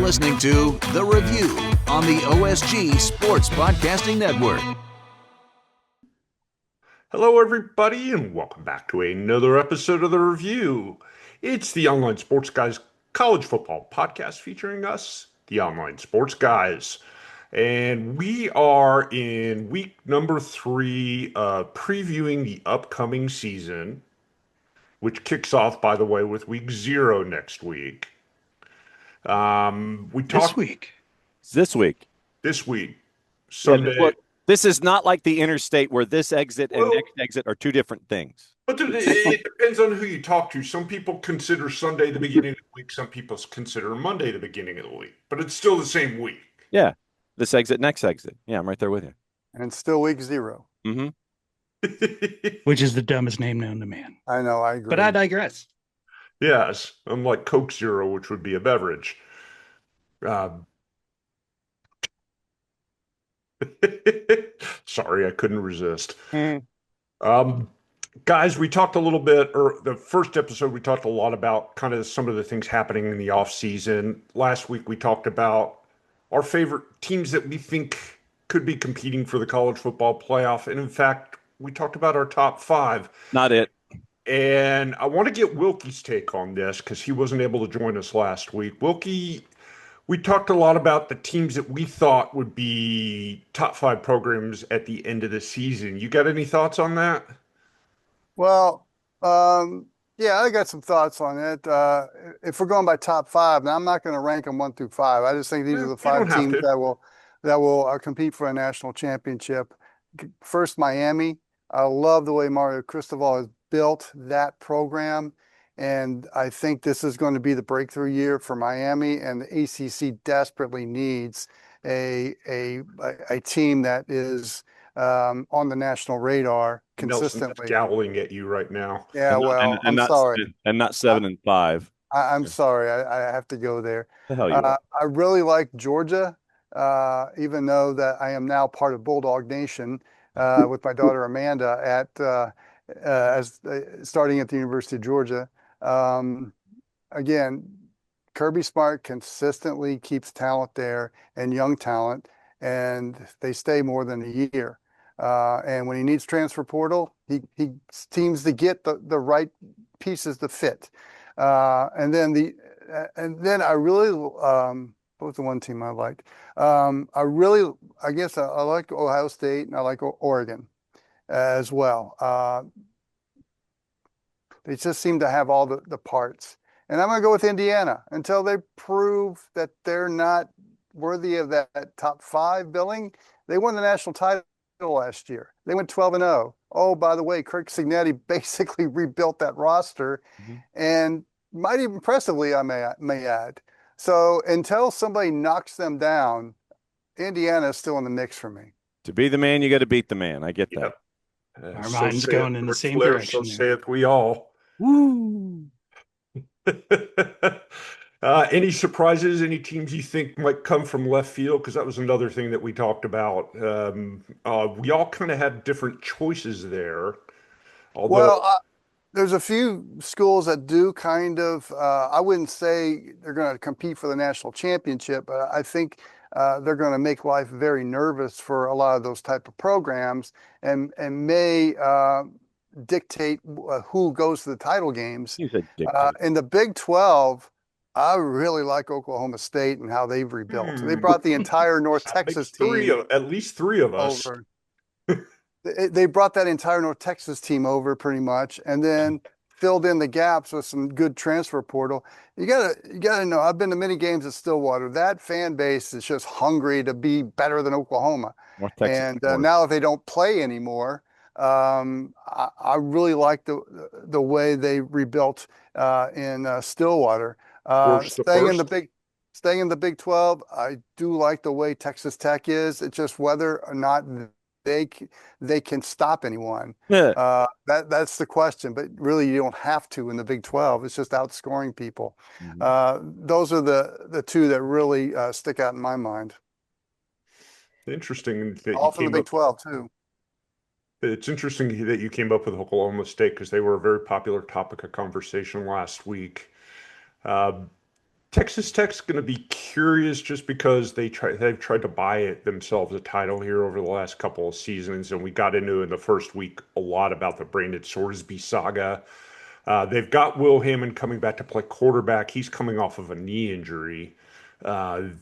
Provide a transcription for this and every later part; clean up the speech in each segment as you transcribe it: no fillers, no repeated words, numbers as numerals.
listening to The Review on the OSG Sports Podcasting Network. Hello, everybody, and welcome back to another episode of The Review. It's the Online Sports Guys college football podcast featuring us, the Online Sports Guys. And we are in week number 3, previewing the upcoming season, which kicks off, by the way, with week 0 next week. This week. This week. Sunday. Look, this is not like the interstate where this exit and next exit are two different things. But it depends on who you talk to. Some people consider Sunday the beginning of the week. Some people consider Monday the beginning of the week. But it's still the same week. Yeah. This exit, next exit. Yeah, I'm right there with you. And it's still week 0. Mm-hmm. Which is the dumbest name known to man. I know, I agree. But I digress. Yes, unlike Coke Zero, which would be a beverage. Sorry, I couldn't resist. Guys, we talked a little bit, or the first episode, we talked a lot about kind of some of the things happening in the off season. Last week, we talked about our favorite teams that we think could be competing for the college football playoff. And in fact, we talked about our top 5. Not it. And I want to get Wilkie's take on this because he wasn't able to join us last week. Wilkie, we talked a lot about the teams that we thought would be top 5 programs at the end of the season. You got any thoughts on that? Well, yeah, I got some thoughts on it. If we're going by top 5, now I'm not going to rank them 1 through 5. I just think these are the 5 teams that will compete for a national championship. First, Miami. I love the way Mario Cristobal has built that program, and I think this is going to be the breakthrough year for Miami, and the ACC desperately needs a team that is on the national radar consistently. Nelson's scowling at you right now. Yeah, I'm sorry. And not 7 and 5. I'm sorry. I have to go there. The hell you are. I really like Georgia, even though that I am now part of Bulldog Nation with my daughter Amanda starting at the University of Georgia. Again, Kirby Smart consistently keeps talent there and young talent, and they stay more than a year. And when he needs transfer portal, he seems to get the right pieces to fit. And then I really what was the one team I liked? I guess I like Ohio State and I like Oregon as well. They just seem to have all the parts. And I'm going to go with Indiana until they prove that they're not worthy of that top 5 billing. They won the national title last year. They went 12-0. Oh, by the way, Kirk Cignetti basically rebuilt that roster, and mighty impressively, I may add. So until somebody knocks them down, Indiana is still in the mix for me. To be the man, you got to beat the man. I get that. Our mind's going in the same direction. So saith we all. Woo! Any surprises? Any teams you think might come from left field? Because that was another thing that we talked about. We all kind of had different choices there. There's a few schools that do kind of, I wouldn't say they're going to compete for the national championship, but I think they're going to make life very nervous for a lot of those type of programs and may dictate who goes to the title games. You said dictate. In the Big 12, I really like Oklahoma State and how they've rebuilt. They brought the entire North Texas team. At least 3 of us. Over. They brought that entire North Texas team over pretty much, and then filled in the gaps with some good transfer portal. You gotta know. I've been to many games at Stillwater. That fan base is just hungry to be better than Oklahoma. North Texas And now if they don't play anymore, I really like the way they rebuilt in Stillwater. Staying in the Big 12, I do like the way Texas Tech is. It's just whether or not they can stop anyone. Yeah. That's the question. But really, you don't have to in the Big 12. It's just outscoring people. Those are the 2 that really stick out in my mind. Interesting. That all from the Big 12 too. It's interesting that you came up with Oklahoma State because they were a very popular topic of conversation last week. Texas Tech's going to be curious just because they've tried to buy it themselves a title here over the last couple of seasons, and we got into in the first week a lot about the Brandon Sorsby saga. They've got Will Hammond coming back to play quarterback. He's coming off of a knee injury. They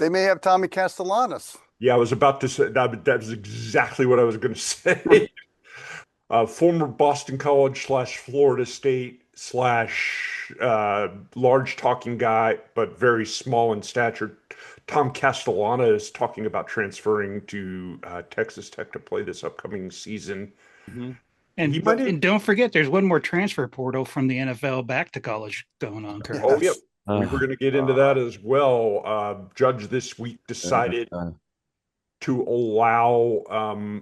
may have Tommy Castellanos. Yeah, I was about to say that was exactly what I was going to say. Former Boston College / Florida State / large talking guy, but very small in stature. Tom Castellana is talking about transferring to Texas Tech to play this upcoming season. Mm-hmm. And don't forget, there's one more transfer portal from the NFL back to college going on currently. Oh, yep. We were going to get into that as well. Judge this week decided to allow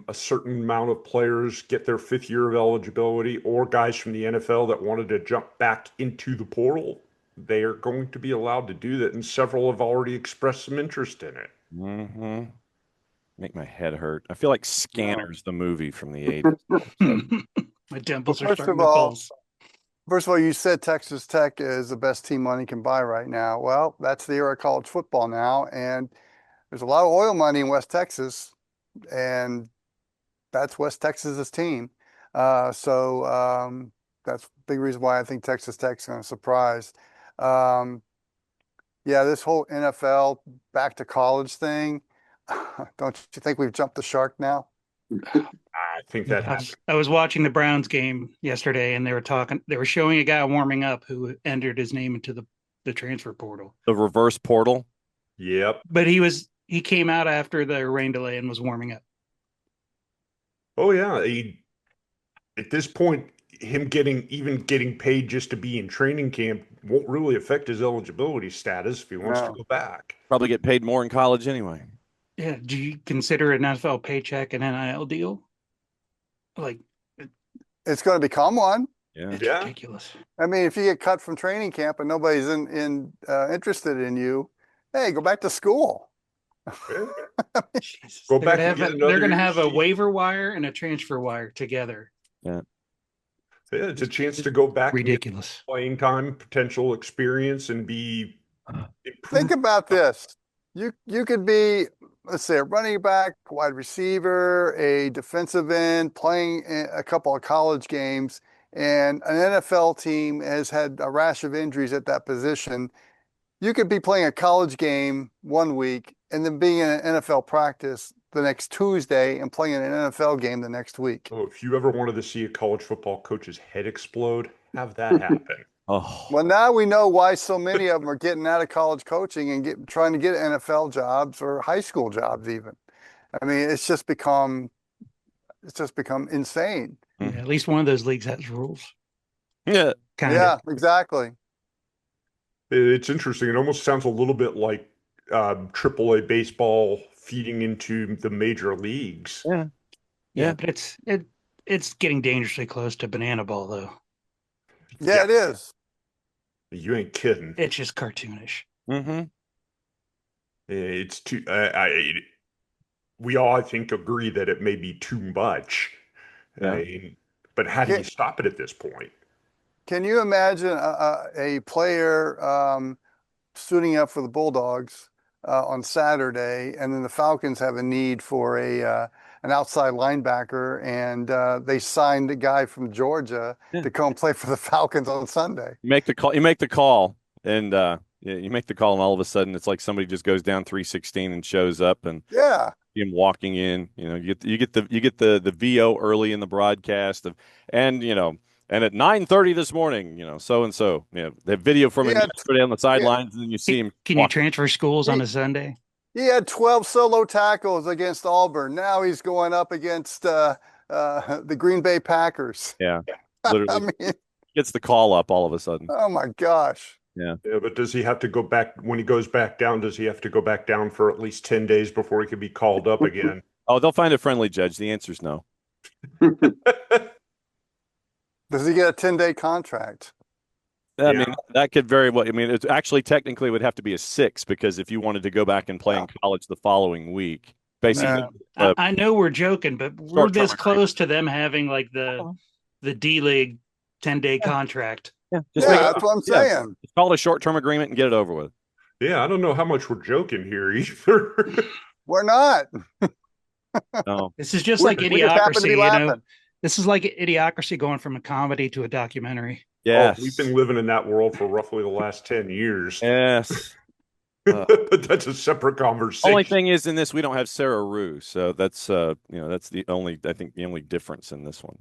a certain amount of players get their 5th year of eligibility, or guys from the NFL that wanted to jump back into the portal. They are going to be allowed to do that, and several have already expressed some interest in it. Mm-hmm. Make my head hurt. I feel like Scanners, the movie from the 80s. My temples are starting to pulse. First of all, you said Texas Tech is the best team money can buy right now. Well, that's the era of college football now, and there's a lot of oil money in West Texas, and that's West Texas's team. So that's a big reason why I think Texas Tech's going to surprise. Yeah, this whole NFL back to college thing, don't you think we've jumped the shark now? I think that I was watching the Browns game yesterday, and they were showing a guy warming up who entered his name into the transfer portal. The reverse portal? Yep. But he came out after the rain delay and was warming up. Oh yeah. At this point, him getting paid just to be in training camp won't really affect his eligibility status if he wants to go back. Probably get paid more in college anyway. Yeah. Do you consider an NFL paycheck an NIL deal? Like, it's going to become one. Yeah. It's ridiculous. I mean, if you get cut from training camp and nobody's interested in you, hey, go back to school. Go back. They're going to have a waiver wire and a transfer wire together. Yeah. Yeah, it's a chance to go back. Ridiculous. Playing time, potential experience, and be improved. Think about this. You could be, let's say, a running back, wide receiver, a defensive end, playing a couple of college games, and an NFL team has had a rash of injuries at that position. You could be playing a college game one week and then being in an NFL practice the next Tuesday and playing an NFL game the next week. Oh, if you ever wanted to see a college football coach's head explode, have that happen. Well, now we know why so many of them are getting out of college coaching and trying to get NFL jobs or high school jobs even. I mean, it's just become insane. Yeah, at least one of those leagues has rules. Yeah. Yeah, exactly. It's interesting. It almost sounds a little bit like AAA baseball feeding into the major leagues. Yeah, but it's getting dangerously close to banana ball, though. Yeah, it is. You ain't kidding. It's just cartoonish. Mm-hmm. It's too. We all, I think, agree that it may be too much. Yeah. But how do you stop it at this point? Can you imagine a player suiting up for the Bulldogs on Saturday, and then the Falcons have a need for an outside linebacker, and they signed a guy from Georgia to come play for the Falcons on Sunday? You make the call, and you make the call, and all of a sudden it's like somebody just goes down 316 and shows up, and him walking in. You know, you get the VO early in the broadcast and at 9:30 this morning, so and so, they have video from him yesterday on the sidelines, and then you see him. Can you transfer schools on a Sunday? He had 12 solo tackles against Auburn. Now he's going up against the Green Bay Packers. Yeah, literally. I mean, gets the call up all of a sudden. Oh my gosh. Yeah, but does he have to go back when he goes back down? Does he have to go back down for at least 10 days before he can be called up again? Oh, they'll find a friendly judge. The answer is no. Does he get a 10-day contract? I mean, that could very well. I mean, it's actually technically would have to be a 6, because if you wanted to go back and play in college the following week, basically. I know we're joking, but we're this close to them having like the D-League 10-day contract. Yeah, that's what I'm saying. It's called a short-term agreement and get it over with. Yeah, I don't know how much we're joking here either. We're not. No. This is just We like just happen to be Idiocracy, laughing. This is like Idiocracy going from a comedy to a documentary. Yes. Oh, we've been living in that world for roughly the last 10 years. Yes. But that's a separate conversation. Only thing is in this we don't have Sarah Rue, so that's that's the only difference in this one.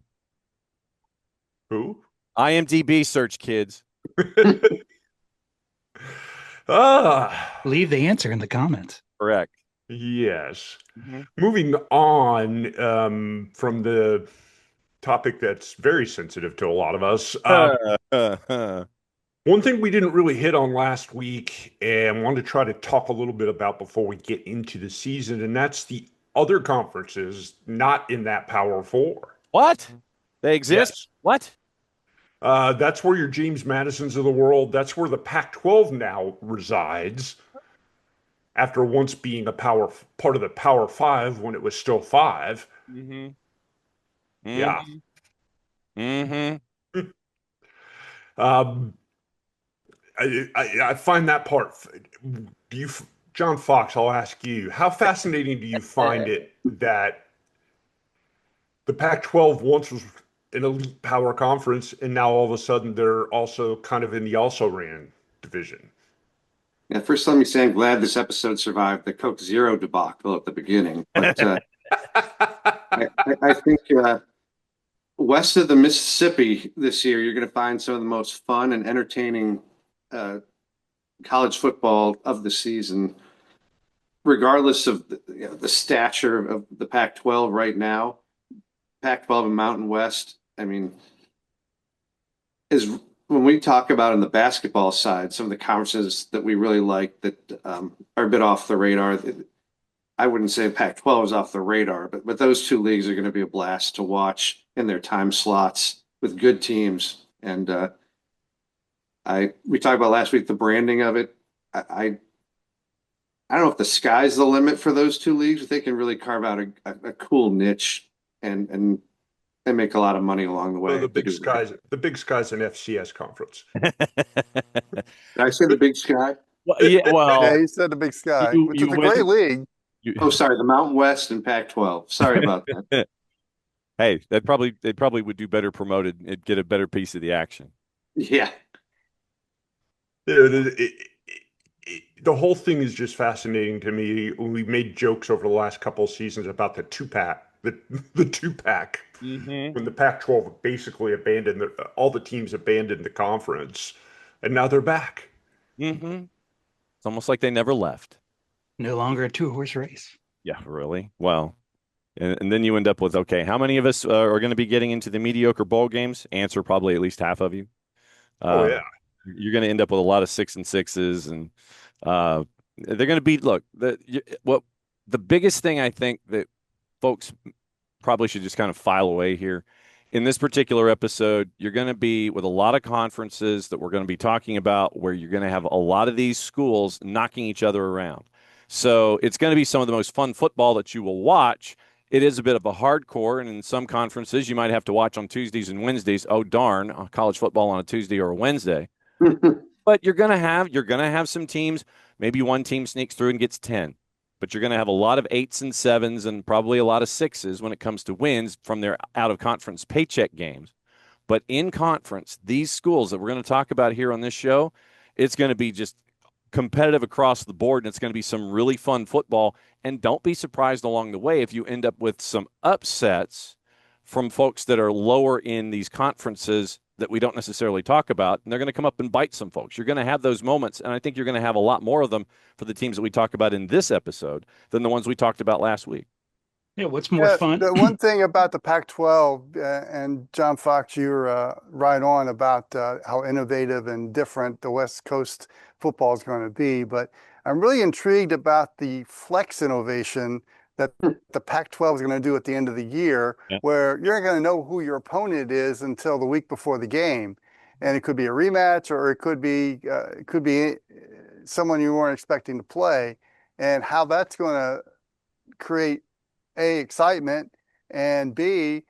Who? IMDb search, kids. Leave the answer in the comments. Correct. Yes. Mm-hmm. Moving on from the topic that's very sensitive to a lot of us. One thing we didn't really hit on last week and wanted to try to talk a little bit about before we get into the season, and that's the other conferences not in that Power Four. What? They exist? Yes. What? That's where your James Madisons of the world, that's where the Pac-12 now resides after once being a part of the Power Five when it was still five. Mm-hmm. Yeah. Mm-hmm. I find that part. John Fox, I'll ask you, how fascinating do you find it that the Pac-12 once was an elite power conference, and now all of a sudden they're also kind of in the also-ran division? Yeah, first let me say I'm glad this episode survived the Coke Zero debacle at the beginning. But I think west of the Mississippi this year, you're going to find some of the most fun and entertaining college football of the season, regardless of the stature of the Pac-12 right now. Pac-12 and Mountain West, I mean, is when we talk about in the basketball side, some of the conferences that we really like that are a bit off the radar. I wouldn't say Pac-12 is off the radar, but those two leagues are going to be a blast to watch in their time slots with good teams. And we talked about last week the branding of it. I don't know if the sky's the limit for those two leagues, but they can really carve out a cool niche and make a lot of money along the way. Well, the Big Sky's an FCS conference. Did I say the Big Sky? Well, yeah, he said the Big Sky, which is a great league. Sorry, the Mountain West and Pac-12. Sorry about that. Hey, they probably would do better promoted and get a better piece of the action. Yeah. The whole thing is just fascinating to me. We made jokes over the last couple of seasons about the two-pack. The two-pack, when the Pac-12 basically abandoned all the teams abandoned the conference, and now they're back. Mm-hmm. It's almost like they never left. No longer a two-horse race. Yeah, really? Well, and then you end up with, okay, how many of us are going to be getting into the mediocre bowl games? Answer, probably at least half of you. Yeah. You're going to end up with a lot of 6 and 6s, and they're going to be, look, the biggest thing I think that folks probably should just kind of file away here. In this particular episode, you're going to be with a lot of conferences that we're going to be talking about where you're going to have a lot of these schools knocking each other around. So it's going to be some of the most fun football that you will watch. It is a bit of a hardcore, and in some conferences, you might have to watch on Tuesdays and Wednesdays. Oh, darn, college football on a Tuesday or a Wednesday. But you're going to have some teams. Maybe one team sneaks through and gets 10. But you're going to have a lot of 8s and 7s and probably a lot of 6s when it comes to wins from their out-of-conference paycheck games. But in conference, these schools that we're going to talk about here on this show, it's going to be just competitive across the board, and it's going to be some really fun football. And don't be surprised along the way if you end up with some upsets from folks that are lower in these conferences that we don't necessarily talk about, and they're going to come up and bite some folks. You're going to have those moments, and I think you're going to have a lot more of them for the teams that we talk about in this episode than the ones we talked about last week. Yeah, what's more fun? The one thing about the Pac-12, and John Fox, you're right on about how innovative and different the West Coast football is going to be, but I'm really intrigued about the flex innovation that the Pac-12 is going to do at the end of the year, where you're not going to know who your opponent is until the week before the game. And it could be a rematch, or it could be someone you weren't expecting to play, and how that's going to create A, excitement, and B,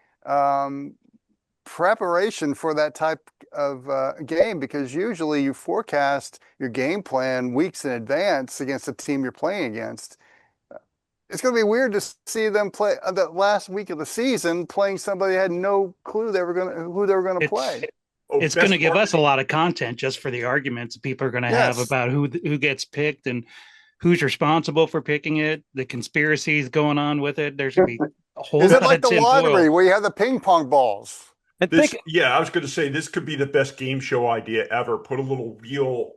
preparation for that type of game, because usually you forecast your game plan weeks in advance against the team you're playing against. It's going to be weird to see them play the last week of the season playing somebody that had no clue who they were going to play. It's going to give us a lot of content just for the arguments people are going to have about who gets picked and who's responsible for picking it, the conspiracies going on with it. There's going to be a whole lot of tinfoil. Is it like the lottery where you have the ping pong balls? And I was going to say this could be the best game show idea ever. Put a little wheel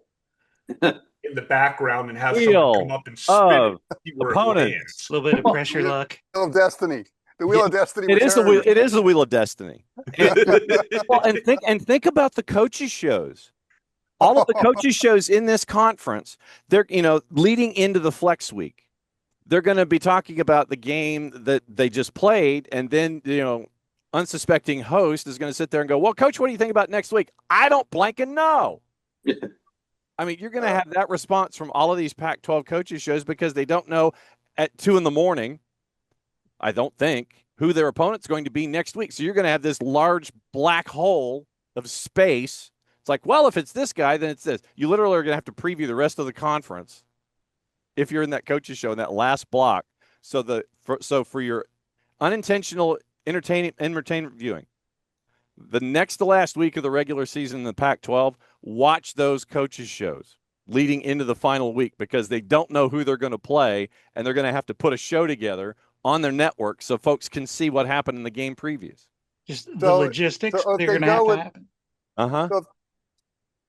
in the background and have someone come up and spin it. Opponents. A little bit of pressure luck. Wheel of Destiny. The Wheel of Destiny. It is the Wheel of Destiny. Well, and think about the coaches shows. All of the coaches shows in this conference, they're leading into the flex week. They're going to be talking about the game that they just played, and then unsuspecting host is going to sit there and go, "Well, coach, what do you think about next week?" I don't blanking know. I mean, you're going to have that response from all of these Pac-12 coaches shows because they don't know at 2 a.m, I don't think, who their opponent's going to be next week. So you're going to have this large black hole of space. It's like, well, if it's this guy, then it's this. You literally are going to have to preview the rest of the conference if you're in that coaches show in that last block. So for your unintentional entertainment viewing, the next to last week of the regular season in the Pac-12, watch those coaches shows leading into the final week because they don't know who they're going to play, and they're going to have to put a show together on their network so folks can see what happened in the game previous. Just the logistics, they're going to have to happen. Uh-huh.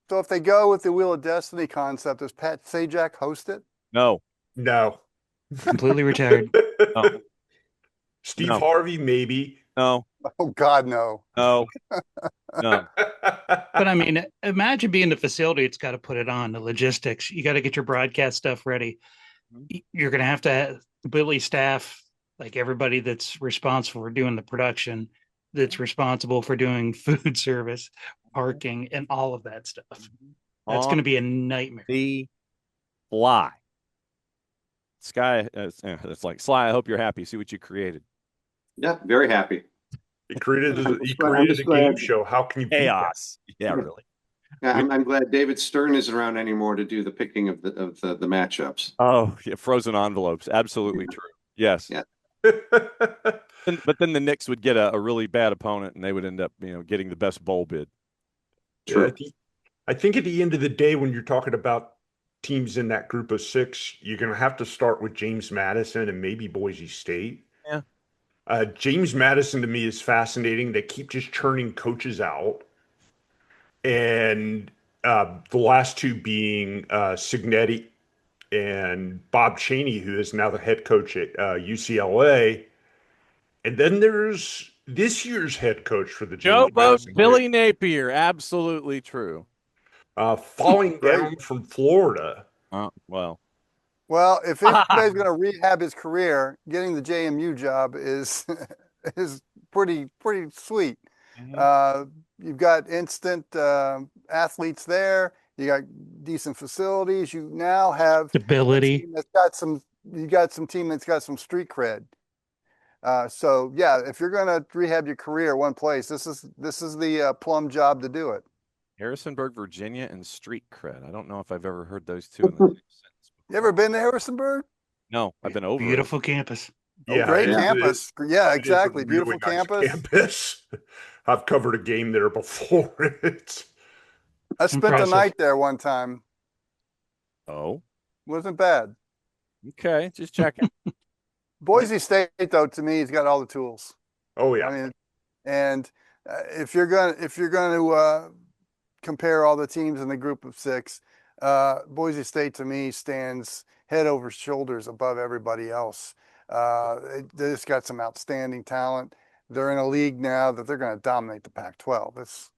So if they go with the Wheel of Destiny concept, does Pat Sajak host it? No. Completely retired. No. Steve Harvey, maybe. No. Oh, God, no. No. No. But I mean, imagine being the facility. It's got to put it on the logistics. You got to get your broadcast stuff ready. You're going to have completely staff, like everybody that's responsible for doing the production, that's responsible for doing food service, parking, and all of that stuff. That's going to be a nightmare. The fly. Sky, it's like, Sly, I hope you're happy. See what you created. Yeah, very happy. He created a game show. How can you beat chaos? Yeah, really. Yeah, I'm glad David Stern isn't around anymore to do the picking of the matchups. Oh, yeah, frozen envelopes. Absolutely true. Yes. Yeah. But then the Knicks would get a really bad opponent, and they would end up, getting the best bowl bid. True. I think at the end of the day, when you're talking about teams in that group of 6, you're going to have to start with James Madison and maybe Boise State. Yeah. James Madison to me is fascinating. They keep just churning coaches out. And the last two being Cignetti and Bob Chaney, who is now the head coach at UCLA. And then there's this year's head coach for the Joe Boat, Billy Napier. Absolutely true. Falling down from Florida. Well, if anybody's going to rehab his career, getting the JMU job is pretty sweet. Mm-hmm. You've got instant athletes there. You got decent facilities. You now have stability. You got some team that's got some street cred. So yeah, if you're going to rehab your career one place, this is the plum job to do it. Harrisonburg, Virginia, and street cred. I don't know if I've ever heard those two in the same sentence. You ever been to Harrisonburg? No, I've been over. Beautiful campus. Yeah, great campus. Yeah, exactly. Beautiful really nice campus. I've covered a game there before. I spent the night there one time. Oh, wasn't bad. Okay, just checking. Boise State, though, to me, has got all the tools. Oh yeah. I mean, and if you're going to compare all the teams in the group of 6, Boise State to me stands head over shoulders above everybody else. They just got some outstanding talent. They're in a league now that they're going to dominate the Pac-12.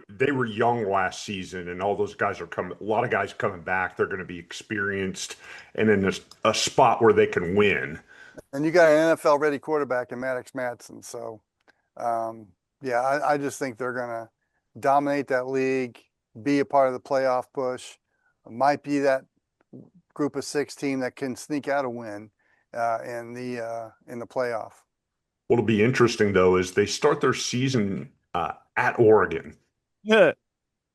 They were young last season, and all those guys are coming. A lot of guys coming back. They're going to be experienced and in a spot where they can win. And you got an NFL-ready quarterback in Maddox Madsen. So, I just think they're going to dominate that league, be a part of the playoff push. Might be that group of 6 team that can sneak out a win in the playoff. What'll be interesting though is they start their season at Oregon. Yeah.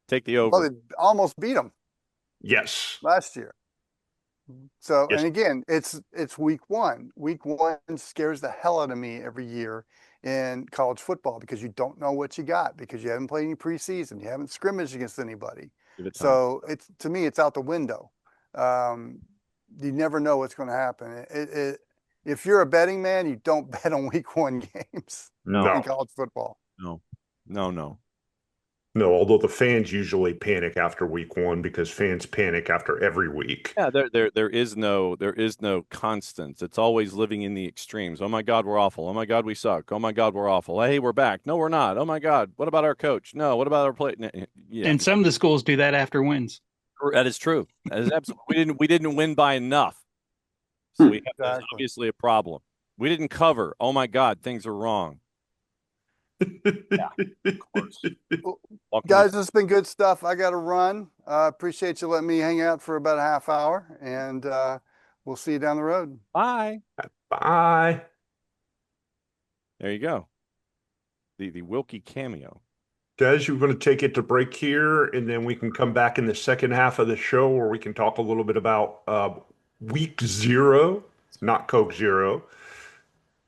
Take the over. Well, they almost beat them. Yes. Last year. So, yes. And again, it's week one. Week one scares the hell out of me every year in college football because you don't know what you got because you haven't played any preseason, you haven't scrimmaged against anybody. So to me, it's out the window. You never know what's going to happen. If you're a betting man, you don't bet on week one games in college football. No, although the fans usually panic after week one because fans panic after every week. Yeah, there is no constants. It's always living in the extremes. Oh my God, we're awful. Oh my God, we suck. Oh my God, we're awful. Hey, we're back. No, we're not. Oh my God, what about our coach? No, what about our play? Yeah. And some of the schools do that after wins. That is true. That is absolutely. we didn't win by enough, so we have that's obviously a problem. We didn't cover. Oh my God, things are wrong. Yeah, of course. Guys, this has been good stuff. I got to run. Appreciate you letting me hang out for about a half hour, and we'll see you down the road. Bye. Bye. There you go. The Wilkie cameo. Guys, you're going to take it to break here, and then we can come back in the second half of the show where we can talk a little bit about week 0, not Coke Zero,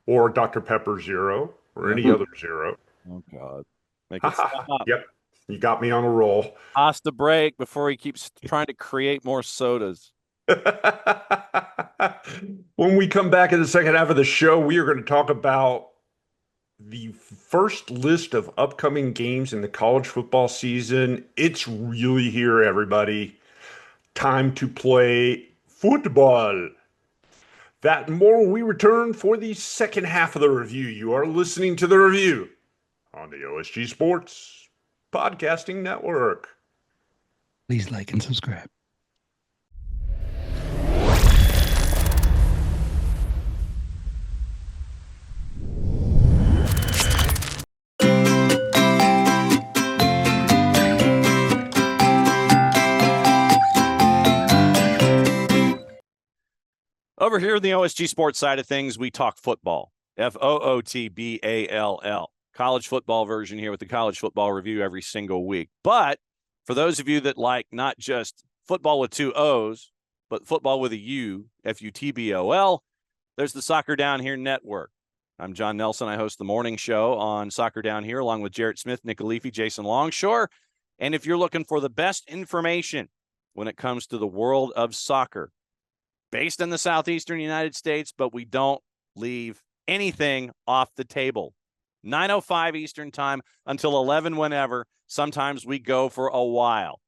or Dr. Pepper Zero, or any other zero. Oh, God. Make it stop. Yep. You got me on a roll. Pasta break before he keeps trying to create more sodas. When we come back in the second half of the show, we are going to talk about the first list of upcoming games in the college football season. It's really here, everybody. Time to play football. That and more when we return for the second half of the review. You are listening to the review on the OSG Sports Podcasting Network. Please like and subscribe. Over here in the OSG Sports side of things, we talk football. FOOTBALL. College football version here with the college football review every single week. But for those of you that like not just football with 2 O's, but football with a U, FUTBOL, there's the Soccer Down Here Network. I'm John Nelson. I host the morning show on Soccer Down Here along with Jarrett Smith, Nick Alifi, Jason Longshore. And if you're looking for the best information when it comes to the world of soccer, based in the southeastern United States, but we don't leave anything off the table. 9:05 Eastern time until 11 whenever. Sometimes we go for a while.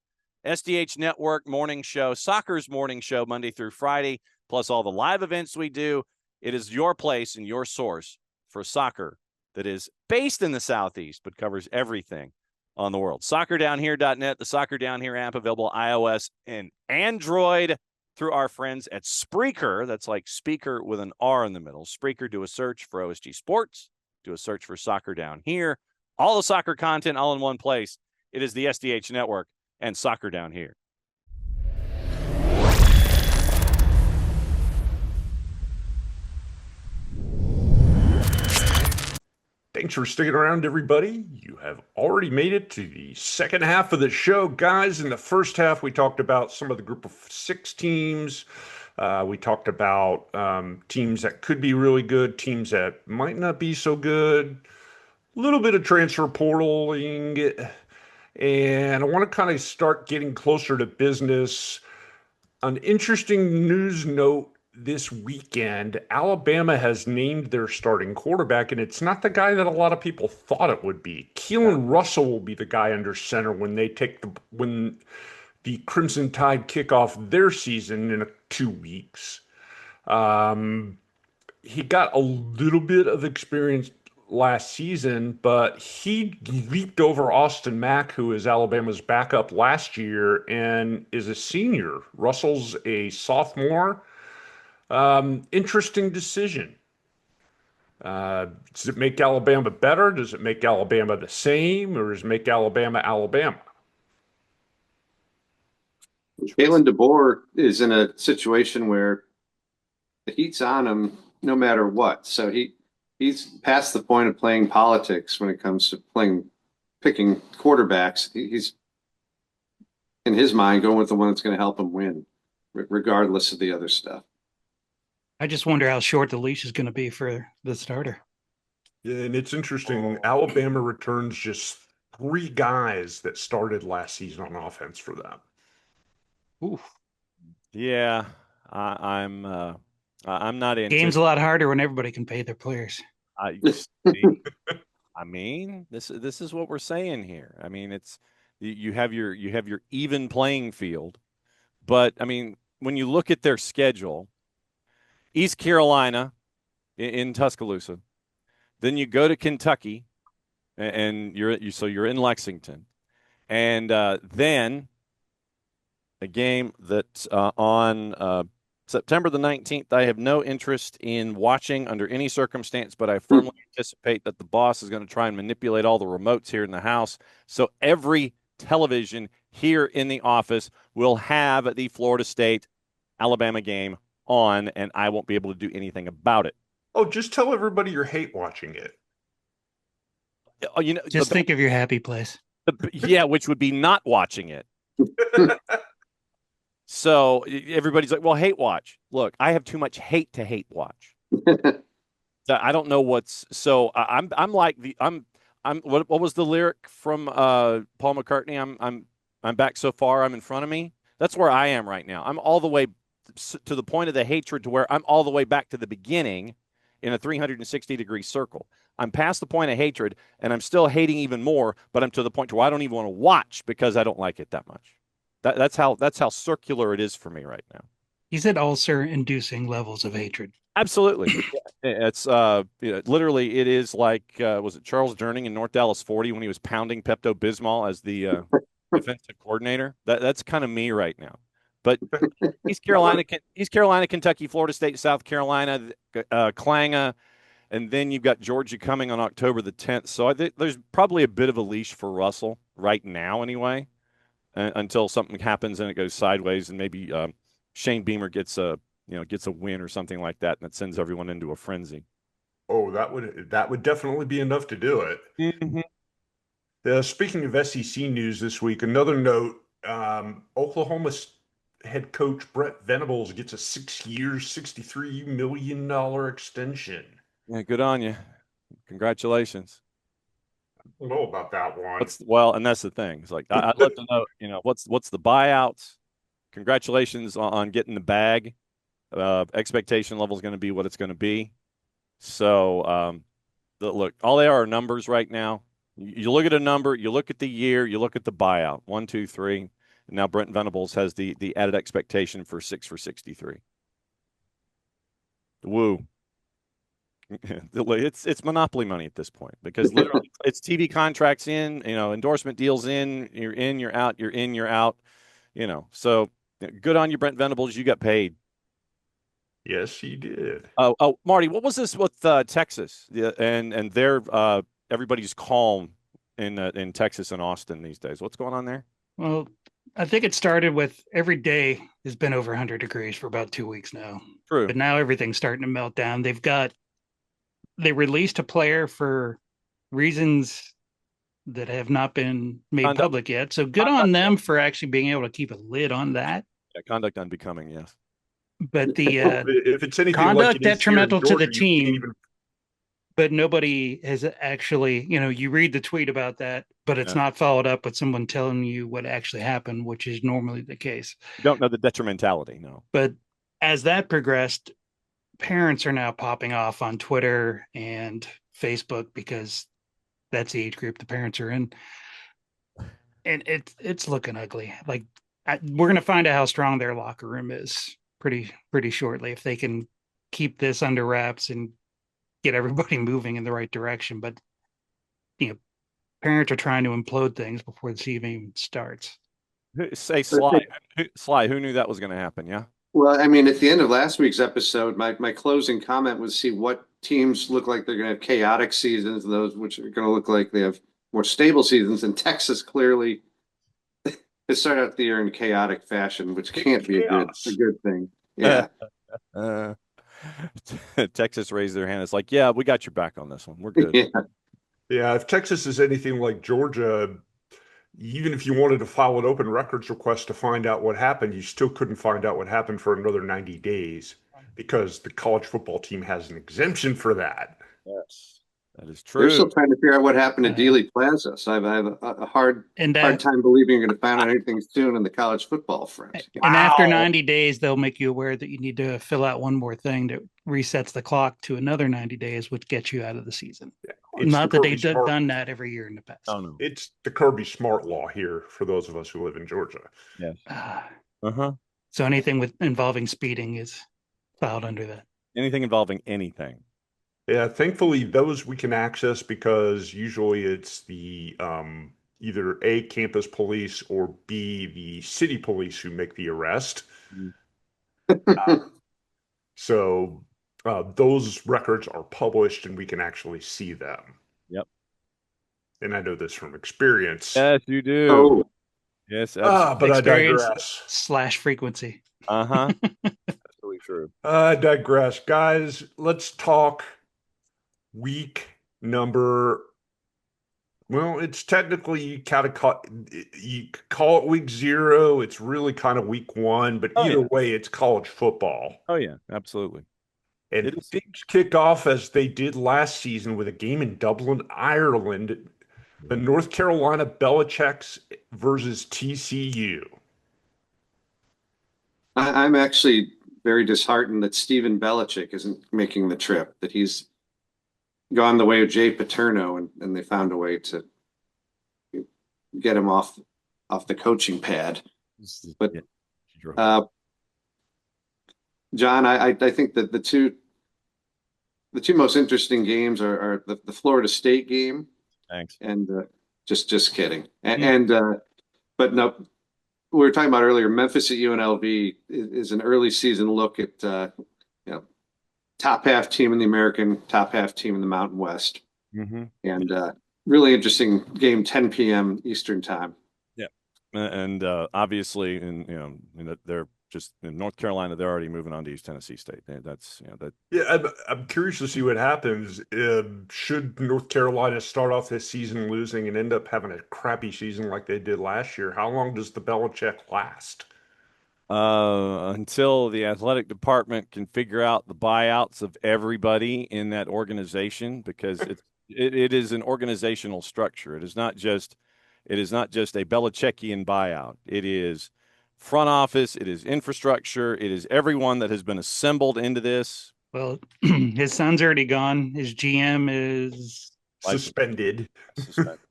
SDH Network morning show, soccer's morning show, Monday through Friday, plus all the live events we do. It is your place and your source for soccer that is based in the Southeast, but covers everything on the world. SoccerDownHere.net, the Soccer Down Here app available iOS and Android through our friends at Spreaker. That's like speaker with an R in the middle. Spreaker, do a search for OSG Sports. Do a search for Soccer Down Here. All the soccer content all in one place. It is the SDH Network and Soccer Down Here. Thanks for sticking around, everybody. You have already made it to the second half of the show. Guys, in the first half, we talked about some of the group of 6 teams. We talked about teams that could be really good, teams that might not be so good, a little bit of transfer portaling, and I want to kind of start getting closer to business. An interesting news note this weekend, Alabama has named their starting quarterback, and it's not the guy that a lot of people thought it would be. Keelan Russell will be the guy under center when the Crimson Tide kick off their season in 2 weeks. He got a little bit of experience last season, but he leaped over Austin Mack, who is Alabama's backup last year and is a senior. Russell's a sophomore. Interesting decision. Does it make Alabama better? Does it make Alabama the same? Or does it make Alabama Alabama? Kalen DeBoer is in a situation where the heat's on him no matter what. So he's past the point of playing politics when it comes to picking quarterbacks. He's in his mind going with the one that's going to help him win, regardless of the other stuff. I just wonder how short the leash is going to be for the starter. Yeah, and it's interesting. Alabama returns just 3 guys that started last season on offense for them. Oof. Yeah, I'm not into. Game's a lot harder when everybody can pay their players. I mean, this is what we're saying here. I mean, it's you have your even playing field, but I mean, when you look at their schedule, East Carolina in Tuscaloosa, then you go to Kentucky, and you're in Lexington, and then a game that's on September the 19th. I have no interest in watching under any circumstance, but I firmly anticipate that the boss is going to try and manipulate all the remotes here in the house. So every television here in the office will have the Florida State Alabama game on, and I won't be able to do anything about it. Oh, just tell everybody you hate watching it. Just think of your happy place. Yeah, which would be not watching it. So everybody's like, well, hate watch. Look, I have too much hate to hate watch. I don't know what's so I'm like what was the lyric from Paul McCartney? I'm back so far, I'm in front of me. That's where I am right now. I'm all the way to the point of the hatred to where I'm all the way back to the beginning in a 360-degree circle. I'm past the point of hatred, and I'm still hating even more, but I'm to the point where I don't even want to watch because I don't like it that much. That's how circular it is for me right now. He's at ulcer-inducing levels of hatred. Absolutely. It's literally it is like was it Charles Durning in North Dallas 40 when he was pounding Pepto-Bismol as the defensive coordinator? That's kind of me right now. But East Carolina, Kentucky, Florida State, South Carolina, Klanga, and then you've got Georgia coming on October the 10th. So I think there's probably a bit of a leash for Russell right now anyway, until something happens and it goes sideways, and maybe Shane Beamer gets a win or something like that, and it sends everyone into a frenzy. Oh, that would definitely be enough to do it. Mm-hmm. Speaking of SEC news this week, another note: Oklahoma head coach Brent Venables gets a 6-year, $63 million extension. Yeah, good on you. Congratulations. I don't know about that one. And that's the thing. It's like I'd love to know, what's the buyouts. Congratulations on getting the bag. Expectation level is going to be what it's going to be. So, look, all they are numbers right now. You look at a number, you look at the year, you look at the buyout. 1, 2, 3. And now Brent Venables has the added expectation for 6 for 63. Woo. It's monopoly money at this point, because literally it's TV contracts in, endorsement deals in, you're out, you're in, you're out, so good on you, Brent Venables. You got paid. Yes, he did. Oh, Marty, what was this with Texas? And they're everybody's calm in Texas and Austin these days. What's going on there? Well, I think it started with every day has been over 100 degrees for about 2 weeks now. True. But now everything's starting to melt down. They released a player for reasons that have not been made public yet. So good on them for actually being able to keep a lid on that. Yeah, conduct unbecoming, yes. But the if it's anything conduct like detrimental to the Georgia, team. But nobody has actually, you read the tweet about that, but it's not followed up with someone telling you what actually happened, which is normally the case. You don't know the detrimentality, no. But as that progressed, parents are now popping off on Twitter and Facebook because that's the age group the parents are in. And it's looking ugly. Like we're going to find out how strong their locker room is pretty shortly if they can keep this under wraps and get everybody moving in the right direction. But parents are trying to implode things before the season even starts. Say Sly, who knew that was going to happen? Yeah. Well, I mean, at the end of last week's episode, my closing comment was see what teams look like they're going to have chaotic seasons, and those which are going to look like they have more stable seasons. And Texas clearly has started out the year in chaotic fashion, which can't be a good thing. Yeah. Texas raised their hand. It's like, yeah, we got your back on this one. We're good. Yeah, if Texas is anything like Georgia, even if you wanted to file an open records request to find out what happened, you still couldn't find out what happened for another 90 days because the college football team has an exemption for that. Yes, that is They're true. still trying to figure out what happened to Dealey Plaza. So I have a hard time believing you're going to find out anything soon in the college football front. And after 90 days, they'll make you aware that you need to fill out one more thing that resets the clock to another 90 days, which gets you out of the season. Not that they've done that every year in the past. Oh, no. It's the Kirby Smart law here for those of us who live in Georgia. Yes. So anything involving speeding is filed under that. Anything involving anything. Yeah, thankfully those we can access because usually it's the either A, campus police, or B, the city police who make the arrest. So those records are published and we can actually see them. Yep. And I know this from experience. Yes, you do. Oh. Yes, but I digress. / frequency. Absolutely true. I digress. Guys, let's talk week number. Well, it's technically you call it week 0. It's really kind of week 1, but either way, it's college football. Oh yeah, absolutely. And things kick off as they did last season with a game in Dublin, Ireland, the North Carolina Belichick's versus TCU. I'm actually very disheartened that Stephen Belichick isn't making the trip, that he's gone the way of Jay Paterno, and they found a way to get him off the coaching pad. But John, I think that the two most interesting games are the Florida State game. Thanks. And just kidding. But no, we were talking about earlier, Memphis at UNLV is an early season look at top half team in the American, top half team in the Mountain West. And really interesting game, 10 p.m. Eastern time. Yeah. And obviously, they're just in North Carolina, they're already moving on to East Tennessee State. That's, Yeah, I'm curious to see what happens. Should North Carolina start off this season losing and end up having a crappy season like they did last year? How long does the Belichick last? Until the athletic department can figure out the buyouts of everybody in that organization, because it is an organizational structure. It is not just a Belichickian buyout. It is front office. It is infrastructure. It is everyone that has been assembled into this. Well, his son's already gone. His GM is suspended.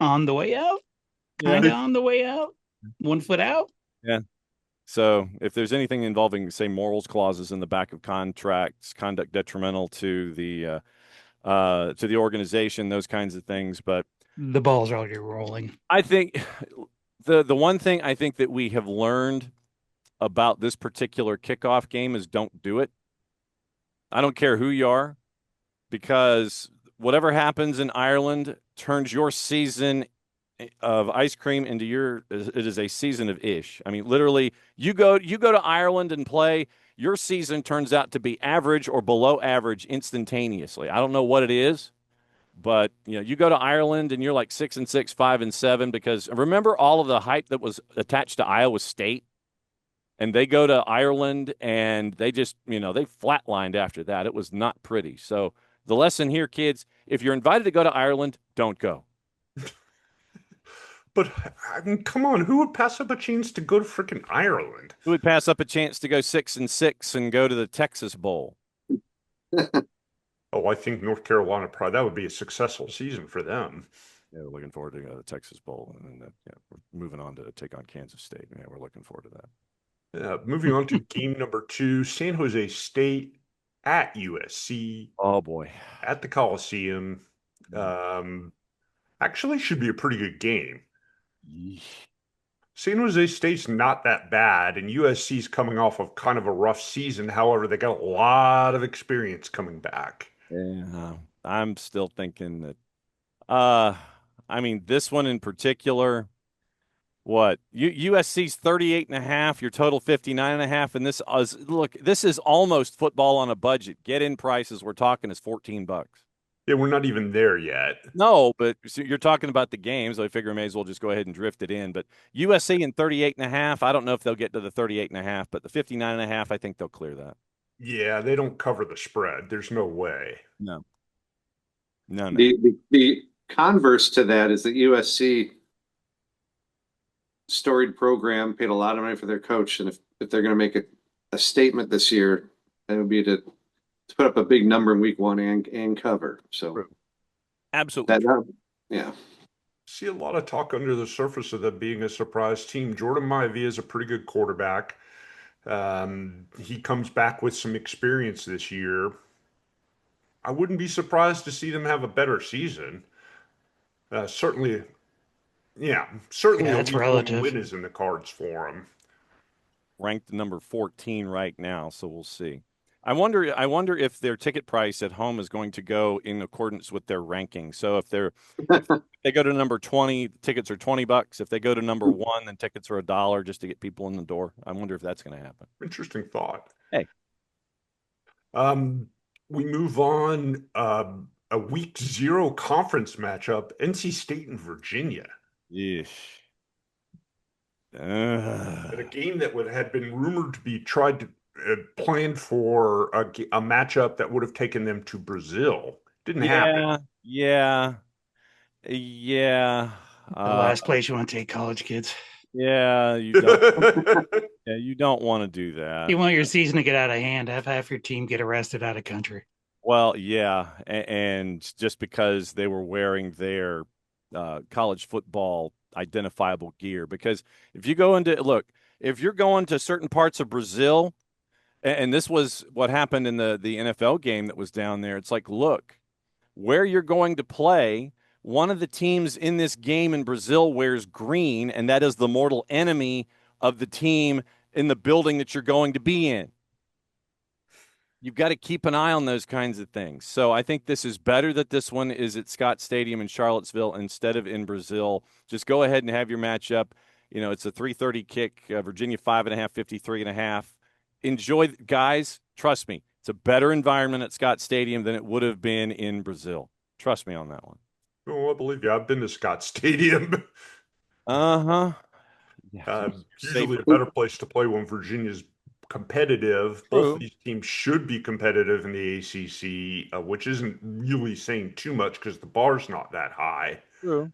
On the way out. Kind of on the way out. 1 foot out. Yeah. So if there's anything involving, say, morals clauses in the back of contracts, conduct detrimental to the organization, those kinds of things, but the ball's already rolling. I think the one thing I think that we have learned about this particular kickoff game is don't do it. I don't care who you are, because whatever happens in Ireland turns your season of ice cream into it is a season of ish. I mean, literally, you go to Ireland and play, your season turns out to be average or below average instantaneously. I don't know what it is, but you go to Ireland and you're like 6-6, 5-7, because remember all of the hype that was attached to Iowa State, and they go to Ireland and they just they flatlined after that. It was not pretty. So the lesson here, kids, if you're invited to go to Ireland, don't go. But I mean, come on, who would pass up a chance to go to freaking Ireland? Who would pass up a chance to go 6-6 and go to the Texas Bowl? Oh, I think North Carolina that would be a successful season for them. Yeah, we're looking forward to the Texas Bowl, and we're moving on to take on Kansas State. Yeah, we're looking forward to that. Moving on to game number 2, San Jose State at USC. Oh boy, at the Coliseum. Actually, should be a pretty good game. San Jose State's not that bad, and USC's coming off of kind of a rough season. However, they got a lot of experience coming back. Yeah, I'm still thinking that. I mean, this one in particular, What? USC's 38.5, your total 59.5. And this is almost football on a budget. Get in prices we're talking is $14. Yeah, we're not even there yet. No, but so you're talking about the games. I figure I may as well just go ahead and drift it in. But USC in 38.5, I don't know if they'll get to the 38.5, but the 59.5, I think they'll clear that. Yeah, they don't cover the spread. There's no way. No. The converse to that is that USC storied program, paid a lot of money for their coach, and if they're going to make a statement this year, it would be to put up a big number in week 1 and cover. So absolutely, yeah. See a lot of talk under the surface of them being a surprise team. Jordan Maivia is a pretty good quarterback. He comes back with some experience this year. I wouldn't be surprised to see them have a better season. Certainly that's relative. Win is in the cards for them. Ranked number 14 right now, so we'll see. I wonder if their ticket price at home is going to go in accordance with their ranking. So if they go to number 20, tickets are $20. If they go to number 1, then tickets are $1 just to get people in the door. I wonder if that's going to happen. Interesting thought. Hey. We move on. A week 0 conference matchup, NC State and Virginia. Yeesh. A game that had been rumored to be planned for a matchup that would have taken them to Brazil. Didn't happen. Yeah. The last place you want to take college kids. Yeah, you don't. Yeah, you don't want to do that. You want your season to get out of hand. Have half your team get arrested out of country. Well, yeah, and just because they were wearing their college football identifiable gear. Because if you're going to certain parts of Brazil, and this was what happened in the NFL game that was down there, it's like, look, where you're going to play, one of the teams in this game in Brazil wears green, and that is the mortal enemy of the team in the building that you're going to be in. You've got to keep an eye on those kinds of things. So I think this is better that this one is at Scott Stadium in Charlottesville instead of in Brazil. Just go ahead and have your matchup. It's a 3:30 kick, Virginia 5.5, 53.5. Enjoy, guys. Trust me, it's a better environment at Scott Stadium than it would have been in Brazil. Trust me on that one. Oh, I believe you. I've been to Scott Stadium. Yeah, usually a better place to play when Virginia's competitive. True. Both of these teams should be competitive in the ACC, which isn't really saying too much because the bar's not that high. True.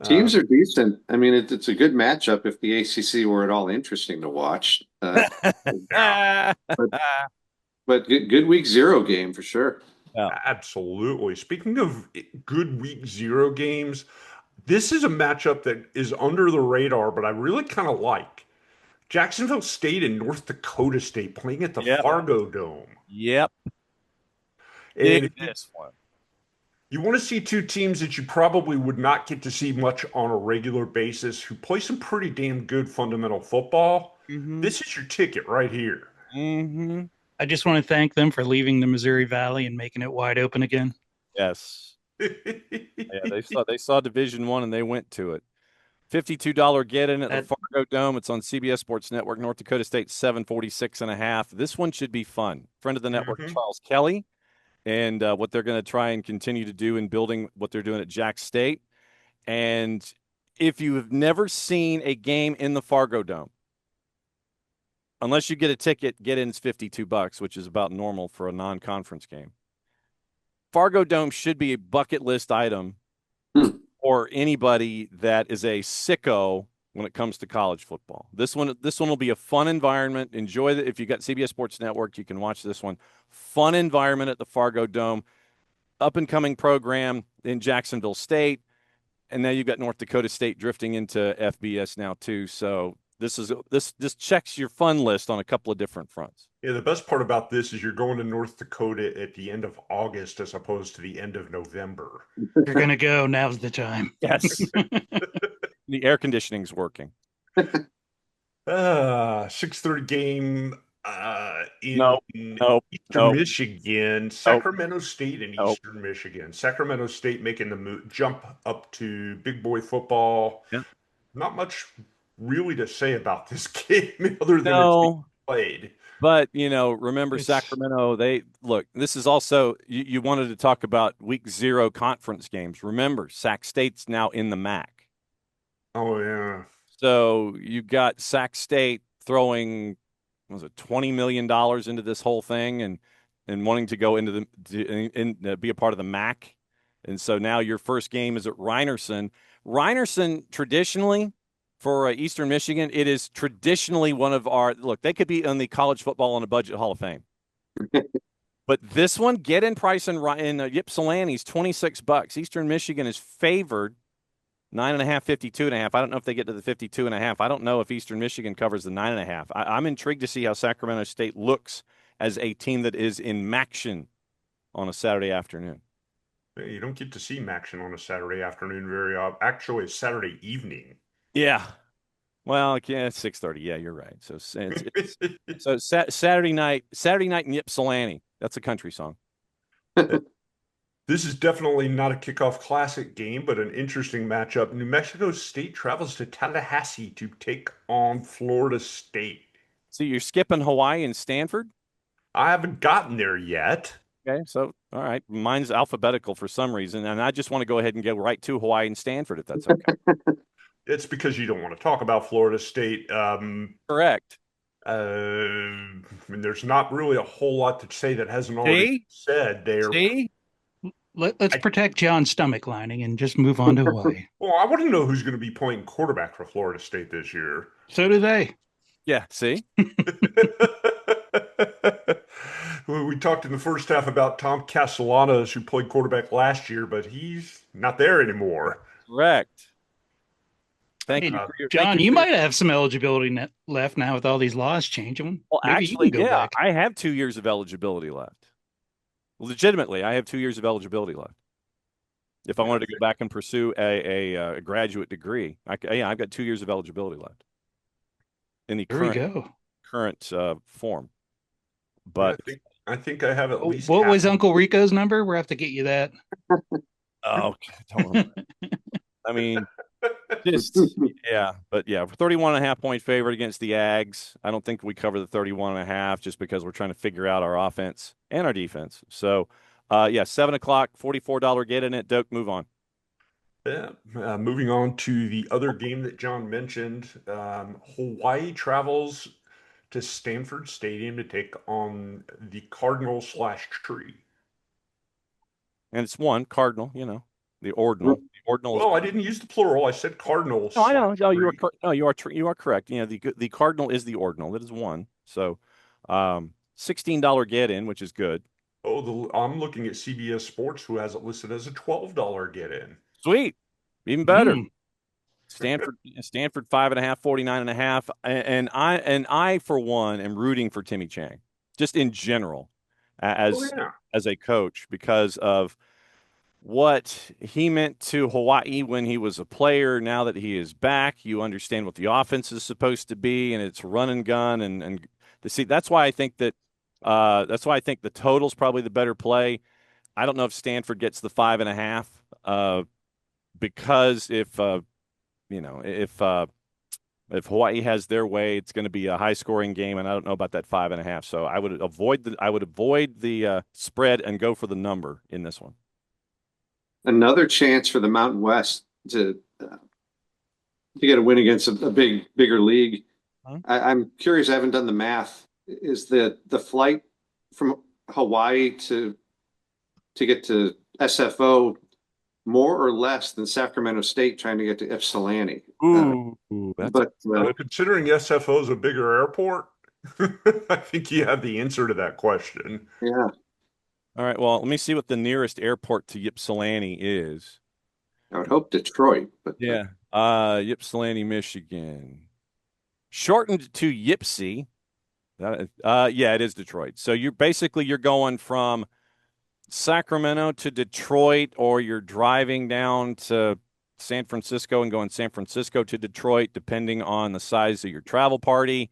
Teams are decent. I mean, it's a good matchup if the ACC were at all interesting to watch. But good week 0 game for sure. Yeah. Absolutely. Speaking of good week 0 games, this is a matchup that is under the radar, but I really kind of like. Jacksonville State and North Dakota State playing at the Fargo Dome. Yep. And this one. You want to see two teams that you probably would not get to see much on a regular basis who play some pretty damn good fundamental football. Mm-hmm. This is your ticket right here. Mm-hmm. I just want to thank them for leaving the Missouri Valley and making it wide open again. Yes. They saw Division I and they went to it. $52 get in at the Fargo Dome. It's on CBS Sports Network. North Dakota State 746.5. This one should be fun. Friend of the network, Charles Kelly, and what they're going to try and continue to do in building what they're doing at Jack State. And if you have never seen a game in the Fargo Dome, unless you get a ticket, get in's $52, which is about normal for a non-conference game. Fargo Dome should be a bucket list item or anybody that is a sicko when it comes to college football. This one will be a fun environment. Enjoy it. If you got CBS Sports Network, you can watch this one. Fun environment at the Fargo Dome. Up and coming program in Jacksonville State, and now you've got North Dakota State drifting into FBS now too. So this checks your fun list on a couple of different fronts. Yeah, the best part about this is you're going to North Dakota at the end of August as opposed to the end of November. You're going to go. Now's the time. Yes. The air conditioning's working. 6:30 game in Eastern Michigan. Sacramento State and Eastern Michigan. Sacramento State making the jump up to big boy football. Yeah. not much really to say about this game other than it's being played. But, remember Sacramento, this is also, you wanted to talk about week 0 conference games. Remember, Sac State's now in the MAC. Oh, yeah. So you got Sac State throwing, $20 million into this whole thing and wanting to go into be a part of the MAC. And so now your first game is at Rynerson. Rynerson, traditionally, for Eastern Michigan, it is traditionally one of our they could be in the College Football on a Budget Hall of Fame. But this one, get in price in Ypsilanti's $26. Eastern Michigan is favored 9.5, 52.5. I don't know if they get to the 52.5. I don't know if Eastern Michigan covers the 9.5. I'm intrigued to see how Sacramento State looks as a team that is in MACtion on a Saturday afternoon. You don't get to see MACtion on a Saturday afternoon very often. Actually, it's Saturday evening. Yeah. Well, yeah, it's 6:30. Yeah, you're right. So so Saturday night in Ypsilanti. That's a country song. This is definitely not a kickoff classic game, but an interesting matchup. New Mexico State travels to Tallahassee to take on Florida State. So you're skipping Hawaii and Stanford? I haven't gotten there yet. Okay, so all right, mine's alphabetical for some reason, and I just want to go ahead and go right to Hawaii and Stanford, if that's okay. It's because you don't want to talk about Florida State. Correct. There's not really a whole lot to say that hasn't already been said. Let's protect John's stomach lining and just move on to Hawaii. Well, I want to know who's going to be playing quarterback for Florida State this year. So do they. Yeah, see? We talked in the first half about Tom Castellanos, who played quarterback last year, but he's not there anymore. Correct. Thank you. John, you might have some eligibility left now with all these laws changing. Well, actually, back. I have 2 years of eligibility left. Legitimately, I have 2 years of eligibility left. If I wanted to go back and pursue a graduate degree, I've got 2 years of eligibility left in the current form. But I think I have at least. What was Uncle Rico's number? We'll have to get you that. Oh, don't remember. I mean, but 31.5 point favorite against the Ags. I don't think we cover the 31.5 just because we're trying to figure out our offense and our defense. So, 7 o'clock, $44 get in it. Doak, move on. Yeah, moving on to the other game that John mentioned. Hawaii travels to Stanford Stadium to take on the Cardinal/Tree. And it's one Cardinal, the ordinal. The ordinal. Well, I didn't use the plural. I said Cardinal. No, I know. No, you are correct. The Cardinal is the ordinal. That is one. So, $16 get in, which is good. Oh, I'm looking at CBS Sports, who has it listed as a $12 get in. Sweet, even better. Stanford 5.5, 49.5, and I for one am rooting for Timmy Chang, just in general, as a coach, because of what he meant to Hawaii when he was a player. Now that he is back, you understand what the offense is supposed to be, and it's run and gun, and that's why I think that the total's probably the better play. I don't know if Stanford gets the 5.5, because if Hawaii has their way, it's going to be a high scoring game, and I don't know about that 5.5. So I would avoid the spread and go for the number in this one. Another chance for the Mountain West to get a win against a bigger league. Huh? I'm curious. I haven't done the math. Is the flight from Hawaii to get to SFO more or less than Sacramento State trying to get to Ypsilanti? Considering SFO is a bigger airport, I think you have the answer to that question. Yeah. All right. Well, let me see what the nearest airport to Ypsilanti is. I would hope Detroit, but yeah. Ypsilanti, Michigan, shortened to Ypsi. It is Detroit. So you're going from Sacramento to Detroit, or you're driving down to San Francisco and going San Francisco to Detroit, depending on the size of your travel party.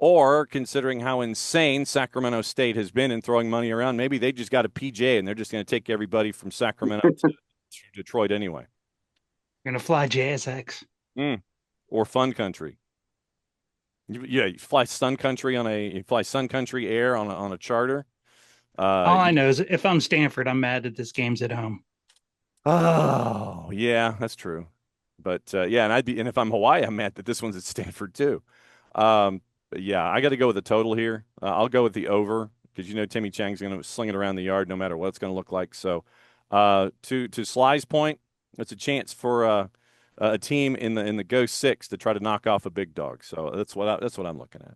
Or, considering how insane Sacramento State has been in throwing money around, maybe they just got a PJ and they're just going to take everybody from Sacramento to Detroit anyway. You're going to fly JSX. or Fun Country? You fly Sun Country Air on a charter. All I know is if I'm Stanford, I'm mad that this game's at home. Oh, yeah, that's true. But yeah, and if I'm Hawaii, I'm mad that this one's at Stanford too. But yeah, I got to go with the total here. I'll go with the over because Timmy Chang's going to sling it around the yard no matter what it's going to look like. So, to Sly's point, it's a chance for a team in the Go Six to try to knock off a big dog. So that's what I'm looking at.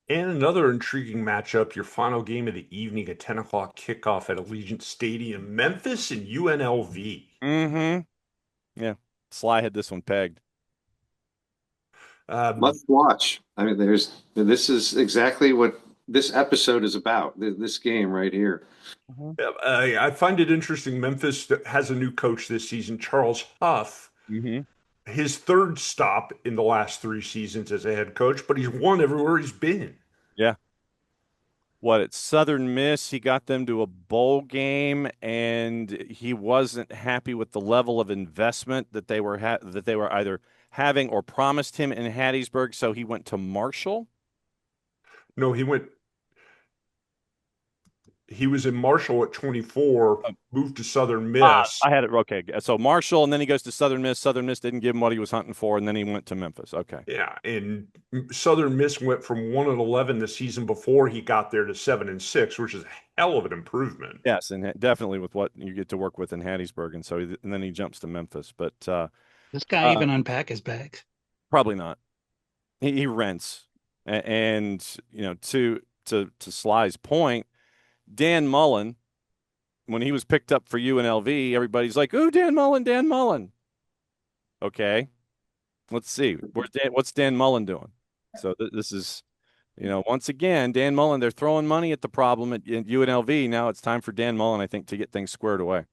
And another intriguing matchup, your final game of the evening, a 10 o'clock kickoff at Allegiant Stadium, Memphis and UNLV. Mm-hmm. Yeah, Sly had this one pegged. Must watch. I mean, this is exactly what this episode is about. This game right here. I find it interesting. Memphis has a new coach this season, Charles Huff. Mm-hmm. His third stop in the last 3 seasons as a head coach, but he's won everywhere he's been. Yeah. What, at Southern Miss, he got them to a bowl game, and he wasn't happy with the level of investment that they were either having or promised him in Hattiesburg, so he went to Marshall. No, he was in Marshall at 24, moved to Southern Miss. I had it. Okay. So Marshall, and then he goes to Southern Miss. Southern Miss didn't give him what he was hunting for, and then he went to Memphis. Okay. Yeah, and Southern Miss went from 1-11 the season before he got there to 7-6, which is a hell of an improvement. Yes, and definitely with what you get to work with in Hattiesburg, and then he jumps to Memphis. But this guy even unpack his bags? Probably not. He rents, and to Sly's point, Dan Mullen, when he was picked up for UNLV, everybody's like, "Ooh, Dan Mullen." Okay, let's see. What's Dan Mullen doing? So this is, once again, Dan Mullen. They're throwing money at the problem at UNLV. Now it's time for Dan Mullen, I think, to get things squared away,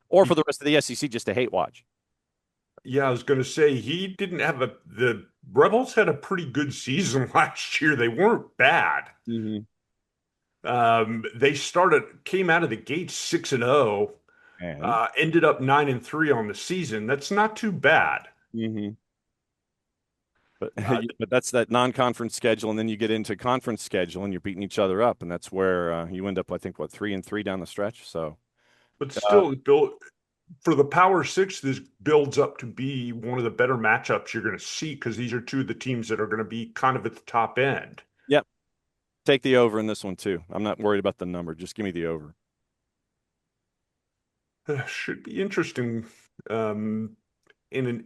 or for the rest of the SEC just to hate watch. Yeah, I was going to say he didn't have the Rebels had a pretty good season last year. They weren't bad. Mm-hmm. They came out of the gate 6-0, ended up 9-3 on the season. That's not too bad. Mm-hmm. But that's that non-conference schedule, and then you get into conference schedule, and you're beating each other up, and that's where you end up, I think, 3-3 down the stretch. So, but still, for the Power Six, this builds up to be one of the better matchups you're going to see because these are two of the teams that are going to be kind of at the top end. Yep. Take the over in this one too. I'm not worried about the number. Just give me the over. Should be interesting. In an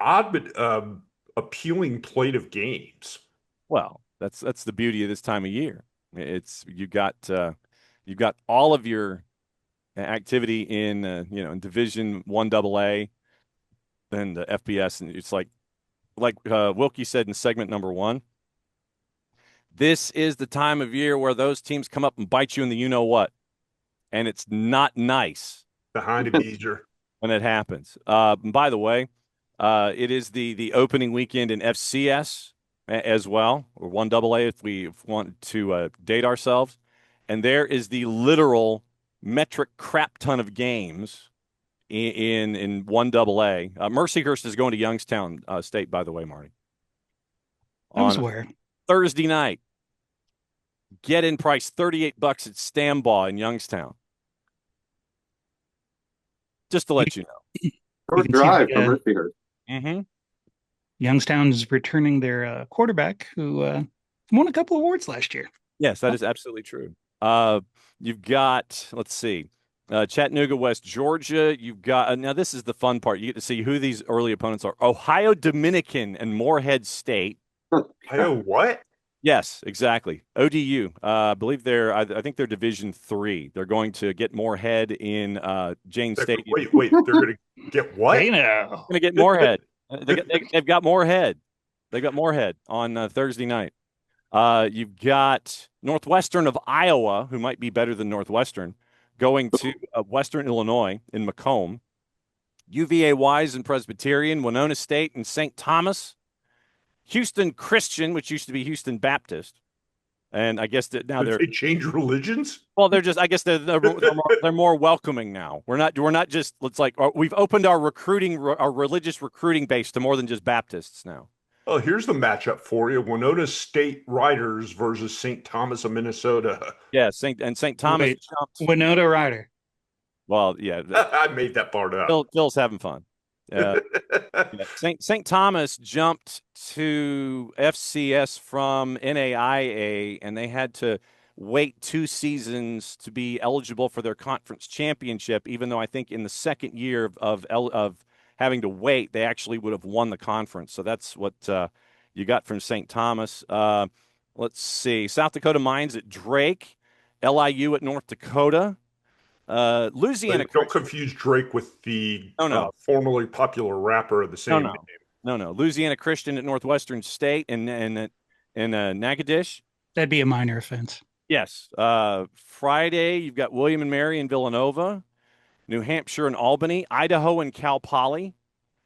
odd but appealing plate of games. Well, that's the beauty of this time of year. You've got all of your activity in in Division I AA and the FBS, and it's like Wilkie said in segment number 1. This is the time of year where those teams come up and bite you in the you-know-what, and it's not nice. Behind a beezer. When it happens. By the way, it is the opening weekend in FCS as well, or 1AA if we want to date ourselves. And there is the literal metric crap ton of games in 1AA. Mercyhurst is going to Youngstown State, by the way, Marty. Where? Thursday night. Get-in price $38 at Stambaugh in Youngstown. Just to let you know. Short drive from Mercyhurst. Mm-hmm. Youngstown is returning their quarterback who won a couple awards last year. Yes, that is absolutely true. You've got, let's see, Chattanooga, West Georgia. You've got, now this is the fun part. You get to see who these early opponents are. Ohio Dominican and Morehead State. Ohio what? Yes, exactly. ODU. I believe I think they're Division III. They're going to get Morehead in Jane State. Wait, they're going to get what? Hey, no. They're going to get Morehead. They've got Morehead. They got Morehead on Thursday night. You've got Northwestern of Iowa, who might be better than Northwestern, going to Western Illinois in Macomb. UVA Wise and Presbyterian, Winona State and St. Thomas. Houston Christian, which used to be Houston Baptist, And I guess that now they change religions. Well, they're just. I guess they're more welcoming now. We're not just. It's like we've opened our religious recruiting base to more than just Baptists now. Oh, here's the matchup for you: Winona State Riders versus St. Thomas of Minnesota. Yeah, St. Thomas. Winona Rider. Well, yeah, I made that part up. Phil's having fun. St. Thomas jumped to FCS from NAIA, and they had to wait 2 seasons to be eligible for their conference championship. Even though I think in the second year of having to wait, they actually would have won the conference. So that's what you got from St. Thomas. Let's see, South Dakota Mines at Drake, LIU at North Dakota. Louisiana. Don't confuse Drake with the formerly popular rapper of the same name. No. Louisiana Christian at Northwestern State and Natchitoches. That'd be a minor offense. Yes. Friday, you've got William and Mary and Villanova, New Hampshire and Albany, Idaho and Cal Poly.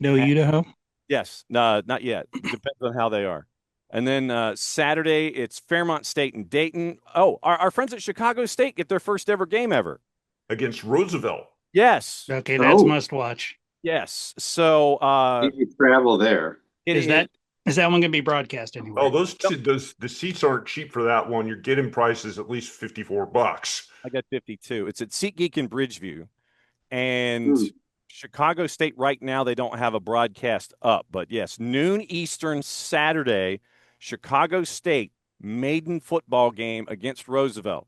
No Idaho? Yes. Not yet. Depends on how they are. And then Saturday, it's Fairmont State and Dayton. Oh, our friends at Chicago State get their first ever game ever. Against Roosevelt. Yes. Okay, that's must watch. Yes. So you travel there. Is that one going to be broadcast anyway? Oh, the seats aren't cheap for that one. You're getting prices at least $54. I got 52. It's at SeatGeek in Bridgeview. And Chicago State right now, they don't have a broadcast up. But yes, noon Eastern Saturday, Chicago State maiden football game against Roosevelt.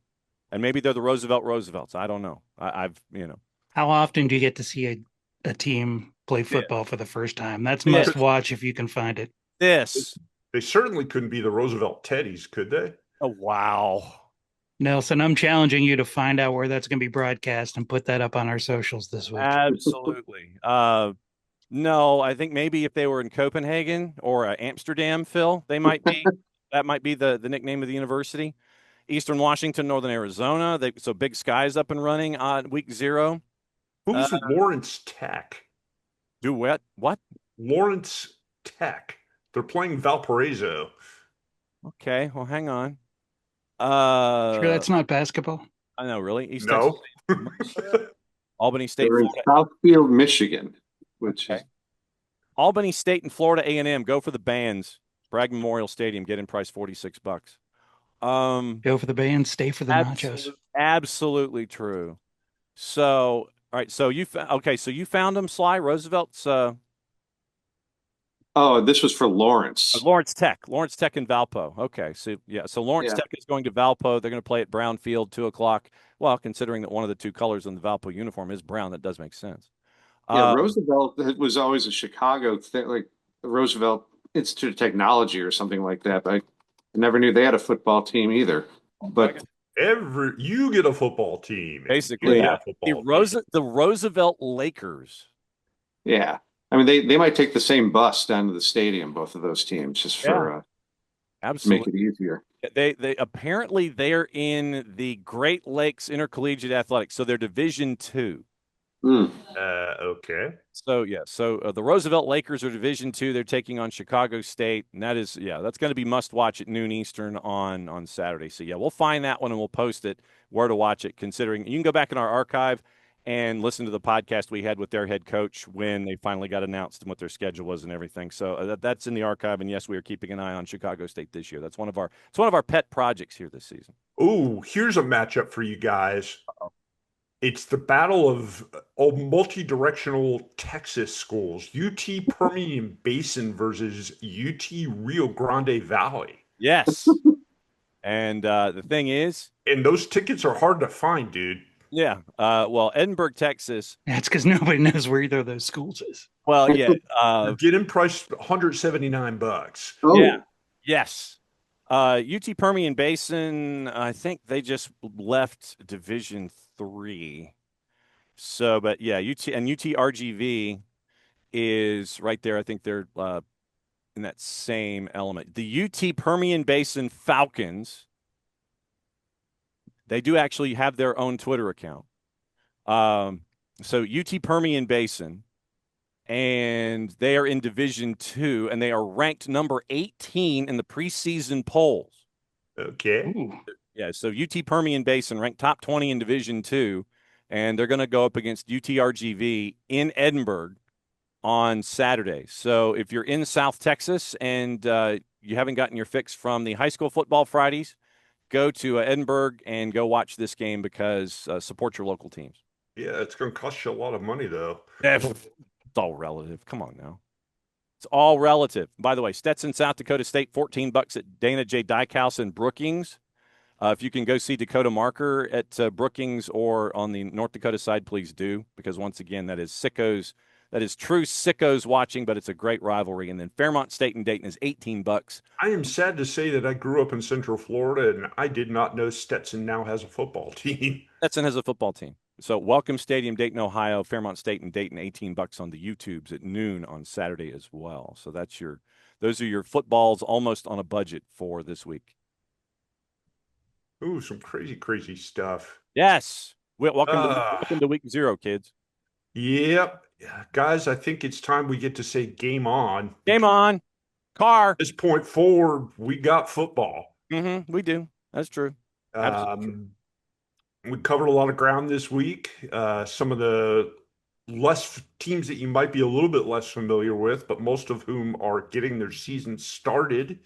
And maybe they're the Roosevelts. I don't know. How often do you get to see a team play football for the first time? That's must watch if you can find it. They certainly couldn't be the Roosevelt Teddies, could they? Oh, wow. Nelson, I'm challenging you to find out where that's going to be broadcast and put that up on our socials this week. Absolutely. No, I think maybe if they were in Copenhagen or Amsterdam, Phil, they might be. That might be the nickname of the university. Eastern Washington, Northern Arizona. So Big Sky's up and running on week 0. Who's Lawrence Tech? Do what? What? Lawrence Tech. They're playing Valparaiso. Okay, well, hang on. Sure, that's not basketball. I know, really. East no. Texas Albany State. They're in Southfield, Michigan. Which is Albany State and Florida A&M. Go for the bands. Bragg Memorial Stadium. Get in price $46. Go for the band, stay for the nachos. Absolutely true. So, all right. So you found them, Sly Roosevelt's. Oh, this was for Lawrence. Lawrence Tech and Valpo. Okay, so Lawrence Tech is going to Valpo. They're going to play at Brown Field, 2:00. Well, considering that one of the 2 colors on the Valpo uniform is brown, that does make sense. Yeah, Roosevelt was always a Chicago thing, like the Roosevelt Institute of Technology or something like that. But I never knew they had a football team either. But you get a football team, basically. Yeah, the Roosevelt Lakers. Yeah, I mean they might take the same bus down to the stadium, both of those teams, just for absolutely make it easier. They apparently they're in the Great Lakes Intercollegiate Athletics, so they're Division II. Okay. So the Roosevelt Lakers are Division II. They're taking on Chicago State, and that's going to be must watch at noon Eastern on Saturday. So we'll find that one and we'll post it where to watch it. Considering you can go back in our archive and listen to the podcast we had with their head coach when they finally got announced and what their schedule was and everything. So that's in the archive. And yes, we are keeping an eye on Chicago State this year. That's one of our pet projects here this season. Oh, here's a matchup for you guys. It's the battle of multi-directional Texas schools, UT Permian Basin versus UT Rio Grande Valley. Yes. And the thing is... And those tickets are hard to find, dude. Yeah. Well, Edinburgh, Texas... That's because nobody knows where either of those schools is. Well, yeah. Get in price $179. Oh. Yeah. Yes. UT Permian Basin, I think they just left Division 3. So, but yeah, UT RGV is right there. I think they're in that same element. The UT Permian Basin Falcons, they do actually have their own Twitter account. So UT Permian Basin, and they are in Division 2, and they are ranked number 18 in the preseason polls. Okay. Ooh. Yeah, so UT Permian Basin ranked top 20 in Division II, and they're going to go up against UTRGV in Edinburgh on Saturday. So if you're in South Texas and you haven't gotten your fix from the high school football Fridays, go to Edinburgh and go watch this game because support your local teams. Yeah, it's going to cost you a lot of money, though. It's all relative. Come on now. It's all relative. By the way, Stetson, South Dakota State, $14 at Dana J. Dykehouse in Brookings. If you can go see Dakota Marker at Brookings or on the North Dakota side, please do, because once again, that is sickos. That is true sickos watching, but it's a great rivalry. And then Fairmont State and Dayton is $18. I am sad to say that I grew up in Central Florida, and I did not know Stetson now has a football team. Stetson has a football team. So Welcome Stadium, Dayton, Ohio, Fairmont State and Dayton, $18 on the YouTubes at noon on Saturday as well. So those are your footballs almost on a budget for this week. Ooh, some crazy stuff. Yes. Welcome to week 0, kids. Yep. Guys, I think it's time we get to say game on. Game on. Car. At this point forward, we got football. Mm-hmm, we do. That's true. We covered a lot of ground this week. Some of the less teams that you might be a little bit less familiar with, but most of whom are getting their season started.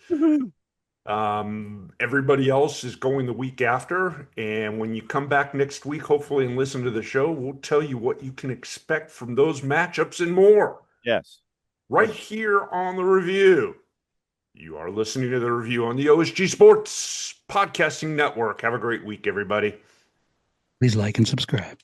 Everybody else is going the week after. And when you come back next week, hopefully, and listen to the show, we'll tell you what you can expect from those matchups and more. Yes. Right here on The Review. You are listening to The Review on the OSG Sports Podcasting Network. Have a great week, everybody. Please like and subscribe.